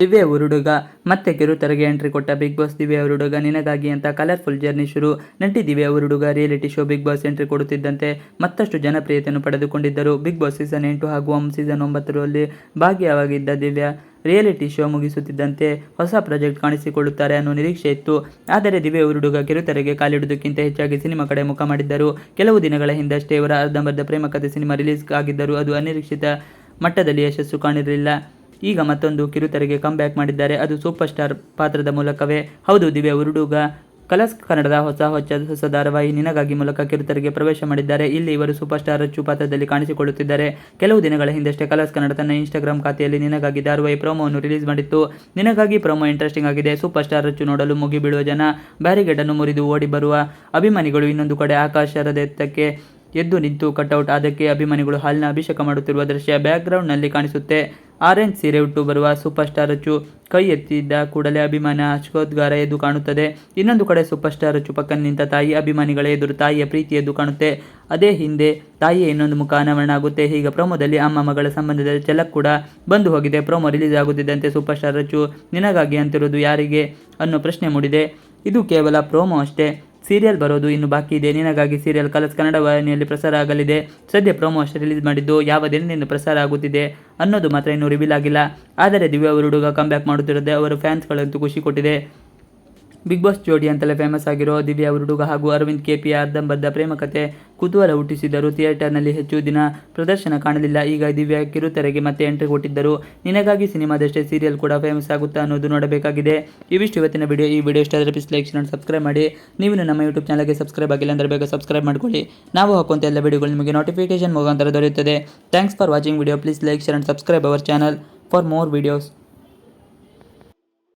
ದಿವ್ಯ ಹುಡುಗ ಮತ್ತೆ ಕಿರುತೆರೆಗೆ ಎಂಟ್ರಿ ಕೊಟ್ಟ ಬಿಗ್ ಬಾಸ್. ದಿವ್ಯ ಹುಡುಗ ನಿನಗಾಗಿ ಅಂತ ಕಲರ್ಫುಲ್ ಜರ್ನಿ ಶುರು. ನಟಿ ದಿವ್ಯ ಹುಡುಗ reality show Big Boss entry ಕೊಡುತ್ತಿದ್ದಂತೆ ಮತ್ತಷ್ಟು ಜನಪ್ರಿಯತೆಯನ್ನು ಪಡೆದುಕೊಂಡಿದ್ದರು. ಬಿಗ್ ಬಾಸ್ ಸೀಸನ್ 8 ಹಾಗೂ ಸೀಸನ್ 9ರಲ್ಲಿ ಭಾಗಿಯಾಗಿದ್ದ ದಿವ್ಯ ರಿಯಾಲಿಟಿ ಶೋ ಮುಗಿಸುತ್ತಿದ್ದಂತೆ ಹೊಸ ಪ್ರಾಜೆಕ್ಟ್ ಕಾಣಿಸಿಕೊಳ್ಳುತ್ತಾರೆ ಅನ್ನೋ ನಿರೀಕ್ಷೆ ಇತ್ತು. ಆದರೆ ದಿವ್ಯ ಹುಡುಗ ಕಿರುತೆರೆಗೆ ಕಾಲಿಡುವುದಕ್ಕಿಂತ ಹೆಚ್ಚಾಗಿ ಸಿನಿಮಾ ಕಡೆ ಮುಖ ಮಾಡಿದ್ದರು. ಕೆಲವು ದಿನಗಳ ಹಿಂದಷ್ಟೇ ಇವರ ಅರ್ಧಂಬರ್ಧ ಪ್ರೇಮ ಕಥೆ ಸಿನಿಮಾ ರಿಲೀಸ್ ಆಗಿದ್ದರೂ ಅದು ಅನಿರೀಕ್ಷಿತ ಮಟ್ಟದಲ್ಲಿ ಯಶಸ್ಸು ಕಾಣಿರಲಿಲ್ಲ. ಈಗ ಮತ್ತೊಂದು ಕಿರುತೆರೆಗೆ ಕಮ್ ಬ್ಯಾಕ್ ಮಾಡಿದ್ದಾರೆ. ಅದು ಸೂಪರ್ ಸ್ಟಾರ್ ಪಾತ್ರದ ಮೂಲಕವೇ. ಹೌದು, ದಿವ್ಯ ಹುಡುಗ ಕಲರ್ಸ್ ಕನ್ನಡದ ಹೊಸ ಧಾರಾವಾಹಿ ನಿನಗಾಗಿ ಮೂಲಕ ಕಿರುತೆರೆಗೆ ಪ್ರವೇಶ ಮಾಡಿದ್ದಾರೆ. ಇಲ್ಲಿ ಇವರು ಸೂಪರ್ ಸ್ಟಾರ್ ರಚ್ಚು ಪಾತ್ರದಲ್ಲಿ ಕಾಣಿಸಿಕೊಳ್ಳುತ್ತಿದ್ದಾರೆ. ಕೆಲವು ದಿನಗಳ ಹಿಂದಷ್ಟೇ ಕಲರ್ಸ್ ಕನ್ನಡ ತನ್ನ ಇನ್ಸ್ಟಾಗ್ರಾಮ್ ಖಾತೆಯಲ್ಲಿ ನಿನಗಾಗಿ ಧಾರಾವಾಹಿ ಪ್ರೋಮೋವನ್ನು ರಿಲೀಸ್ ಮಾಡಿತ್ತು. ನಿನಗಾಗಿ ಪ್ರೋಮೋ ಇಂಟ್ರೆಸ್ಟಿಂಗ್ ಆಗಿದೆ. ಸೂಪರ್ ಸ್ಟಾರ್ ರಚ್ಚು ನೋಡಲು ಮುಗಿಬೀಳುವ ಜನ, ಬ್ಯಾರಿಗೇಡ್ ಅನ್ನು ಮುರಿದು ಓಡಿ ಬರುವ ಅಭಿಮಾನಿಗಳು, ಇನ್ನೊಂದು ಕಡೆ ಆಕಾಶದೆತ್ತಕ್ಕೆ ಎದ್ದು ನಿಂತು ಕಟೌಟ್, ಅದಕ್ಕೆ ಅಭಿಮಾನಿಗಳು ಹಾಲಿನ ಅಭಿಷೇಕ ಮಾಡುತ್ತಿರುವ ದೃಶ್ಯ ಬ್ಯಾಕ್ಗ್ರೌಂಡ್ನಲ್ಲಿ ಕಾಣಿಸುತ್ತೆ. ಆರೆಂಜ್ ಸೀರೆ ಉಟ್ಟು ಬರುವ ಸೂಪರ್ ಸ್ಟಾರ್ ರಚ್ಚು ಕೈ ಎತ್ತಿದ ಕೂಡಲೇ ಅಭಿಮಾನ ಹರ್ಷೋದ್ಗಾರ ಎದ್ದು ಕಾಣುತ್ತದೆ. ಇನ್ನೊಂದು ಕಡೆ ಸೂಪರ್ ಸ್ಟಾರ್ ರಚ್ಚು ಪಕ್ಕ ನಿಂತ ತಾಯಿ, ಅಭಿಮಾನಿಗಳ ಎದುರು ತಾಯಿಯ ಪ್ರೀತಿ ಎದ್ದು ಕಾಣುತ್ತೆ. ಅದೇ ಹಿಂದೆ ತಾಯಿಯ ಇನ್ನೊಂದು ಮುಖ ಅನಾವರಣ ಆಗುತ್ತೆ. ಹೀಗೆ ಪ್ರೋಮೋದಲ್ಲಿ ಅಮ್ಮ ಮಗಳ ಸಂಬಂಧದ ಝಲಕ್ ಕೂಡ ಬಂದು ಹೋಗಿದೆ. ಪ್ರೋಮೋ ರಿಲೀಸ್ ಆಗುತ್ತಿದ್ದಂತೆ ಸೂಪರ್ ಸ್ಟಾರ್ ರಚ್ಚು ನಿನಗಾಗಿ ಅಂತಿರೋದು ಯಾರಿಗೆ ಅನ್ನೋ ಪ್ರಶ್ನೆ ಮೂಡಿದೆ. ಇದು ಕೇವಲ ಪ್ರೋಮೋ ಅಷ್ಟೇ, ಸೀರಿಯಲ್ ಬರೋದು ಇನ್ನು ಬಾಕಿ ಇದೆ. ನಿನಗಾಗಿ ಸೀರಿಯಲ್ ಕಲರ್ಸ್ ಕನ್ನಡ ವಾಹಿನಿಯಲ್ಲಿ ಪ್ರಸಾರ ಆಗಲಿದೆ. ಸದ್ಯ ಪ್ರೋಮೋ ಅಷ್ಟೇ ರಿಲೀಸ್ ಮಾಡಿದ್ದು, ಯಾವ ದಿನದಿಂದ ಪ್ರಸಾರ ಆಗುತ್ತಿದೆ ಅನ್ನೋದು ಮಾತ್ರ ಇನ್ನೂ ರಿವೀಲ್ ಆಗಿಲ್ಲ. ಆದರೆ ದಿವ್ಯ ಹುಡುಗ ಕಮ್ ಬ್ಯಾಕ್ ಮಾಡುತ್ತಿರೋದೇ ಅವರ ಫ್ಯಾನ್ಸ್ಗಳಂತೂ ಖುಷಿ ಕೊಟ್ಟಿದೆ. ಬಿಗ್ ಬಾಸ್ ಜೋಡಿ ಅಂತಲೇ ಫೇಮಸ್ ಆಗಿರೋ ದಿವ್ಯ ಹುಡುಗ ಹಾಗೂ ಅರವಿಂದ್ ಕೆಪಿಯ ಅರ್ಧಂಬರ್ಧ ಪ್ರೇಮ ಕಥೆ ಕುತೂಹಲ ಹುಟ್ಟಿಸಿದ್ದರು. ಥಿಯೇಟರ್ನಲ್ಲಿ ಹೆಚ್ಚು ದಿನ ಪ್ರದರ್ಶನ ಕಾಣಲಿಲ್ಲ. ಈಗ ದಿವ್ಯ ಕಿರುತೆರೆಗೆ ಮತ್ತೆ ಎಂಟ್ರಿ ಕೊಟ್ಟಿದ್ದರು. ನಿನಗಾಗಿ ಸಿನಿಮಾದಷ್ಟೇ ಸೀರಿಯಲ್ ಕೂಡ ಫೇಮಸ್ ಆಗುತ್ತಾ ಅನ್ನೋದು ನೋಡಬೇಕಾಗಿದೆ. ಇವಿಷ್ಟು ಇವತ್ತಿನ ವಿಡಿಯೋ. ಈ ವಿಡಿಯೋ ಇಷ್ಟ ಆದರೆ ಪ್ಲೀಸ್ ಲೈಕ್ ಶೇರ್ ಸಬ್ಸ್ಕ್ರೈಬ್ ಮಾಡಿ. ನೀವು ನಮ್ಮ ಯೂಟ್ಯೂಬ್ ಚಾನಲ್ಗೆ ಸಬ್ಸ್ಕ್ರೈಬ್ ಆಗಿಲ್ಲ ಅಂದರೆ ಬೇಗ ಸಬ್ಸ್ಕ್ರೈಬ್ ಮಾಡ್ಕೊಳ್ಳಿ. ನಾವು ಹಾಕುವಂಥ ಎಲ್ಲ ವಿಡಿಯೋಗಳು ನಿಮಗೆ ನೋಟಿಫಿಕೇಶನ್ ಮುಖಾಂತರ ದೊರೆಯುತ್ತದೆ. Thanks for watching video. Please like share and subscribe our channel for more videos.